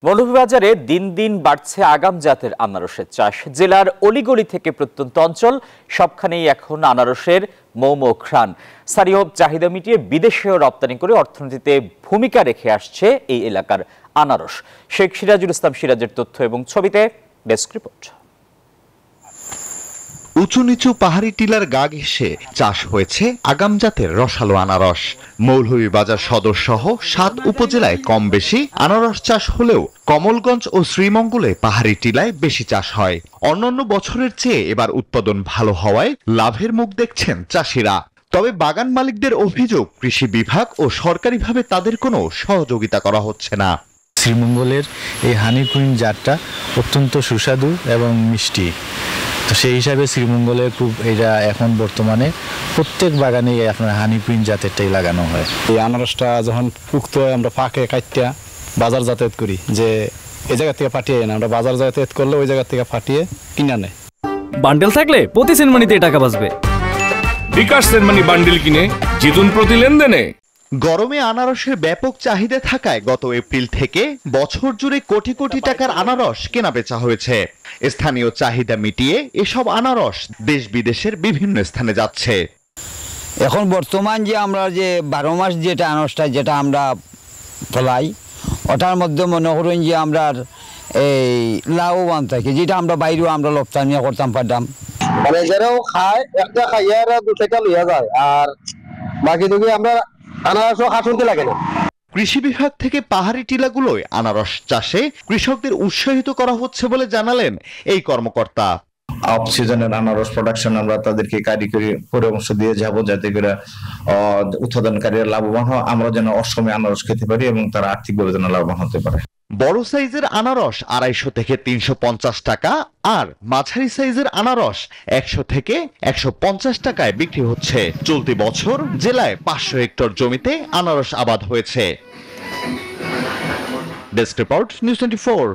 মৌলভীবাজারে দিন দিন বাড়ছে আগাম জাতের আনারসের চাষ। জেলার অলিগলি থেকে প্রত্যন্ত অঞ্চল সবখানেই এখন আনারসের মৌমৌ ঘ্রাণ। স্থানীয় চাহিদা মিটিয়ে বিদেশেও রপ্তানি করে অর্থনীতিতে ভূমিকা রেখে আসছে এই এলাকার আনারস। শেখ সিরাজুল ইসলাম সিরাজের তথ্য এবং ছবিতে ডেস্ক রিপোর্ট। উঁচু নিচু পাহাড়ি টিলার গা ঘেঁষে চাষ হয়েছে আগাম জাতের রসালো আনারস। মৌলভীবাজার সদর সহ ৭ উপজেলায় কম বেশি আনারস চাষ হলেও কমলগঞ্জ ও শ্রীমঙ্গলে পাহাড়ি টিলায় বেশি চাষ হয়। অন্যান্য বছরের চেয়ে এবার উৎপাদন ভালো হওয়ায় লাভের মুখ দেখছেন চাষিরা। তবে বাগান মালিকদের অভিযোগ, কৃষি বিভাগ ও সরকারিভাবে তাদের কোনো সহযোগিতা করা হচ্ছে না। শ্রীমঙ্গলের এই হানি কুইন জাতটা অত্যন্ত সুস্বাদু এবং মিষ্টি, তো সেই হিসাবে শ্রীমঙ্গলে খুব এটা এখন বর্তমানে প্রত্যেক বাগানে আপনার হানি কুইন জাতেরটাই লাগানো হয়। এই আনারসটা যখন পুক্ত হয় আমরা ফাঁকে কাটিয়া বাজার যাতায়াত করি, যে এই জায়গা থেকে ফাটিয়ে না, আমরা বাজার যাতায়াত করলে ওই জায়গা থেকে ফাটিয়ে কিনে নেয়। বান্ডেল থাকলে প্রতি সেনমানিতে টাকা বাঁচবে। বিকাশ সেনমানি বান্ডেল কিনে জিতুন প্রতি লেনদেনে। গরমে আনারসের ব্যাপক চাহিদা থাকায় গত এপ্রিল থেকে বছর জুড়ে কোটি কোটি টাকার আনারস কেনা বেচা হয়েছে। স্থানীয় চাহিদা মিটিয়ে এসব আনারস দেশ বিদেশের বিভিন্ন স্থানে যাচ্ছে। এখন বর্তমান যে আমরা যে 12 মাস যেটা আনারসটা যেটা আমরা ফলাই, ওটার মধ্যে মনে করুন যে আমরা এই লাভবান থাকি, যেটা আমরা বাইরেও আমরা রপ্তানি করতাম পারতাম। মানে যারাও খায় একটা খাইয়া দু টাকা লইয়া যায়, আর বাকি দুটো আমরা আনারসও খাসুনতে লাগে না। কৃষি বিভাগ থেকে পাহাড়ি টিলাগুলোয় আনারস চাষে কৃষকদের উৎসাহিত করা হচ্ছে বলে জানালেন এই কর্মকর্তা। অফ সিজনের আনারস প্রোডাকশন আমরা তাদেরকে কারিগরি পরামর্শ দিয়ে যাব, যাতে করে উৎপাদনকারীরা লাভবান হয়, আমরা যেন অসময়ে আনারস খেতে পারি এবং তারা আর্থিকভাবে যেন লাভবান হতে পারে। বড় সাইজের আনারস 250 থেকে 350 টাকা আর মাঝারি সাইজের আনারস 100 থেকে 150 টাকায় বিক্রি হচ্ছে। চলতি বছর জেলায় 500 হেক্টর জমিতে আনারস আবাদ হয়েছে। Desk report, news 24।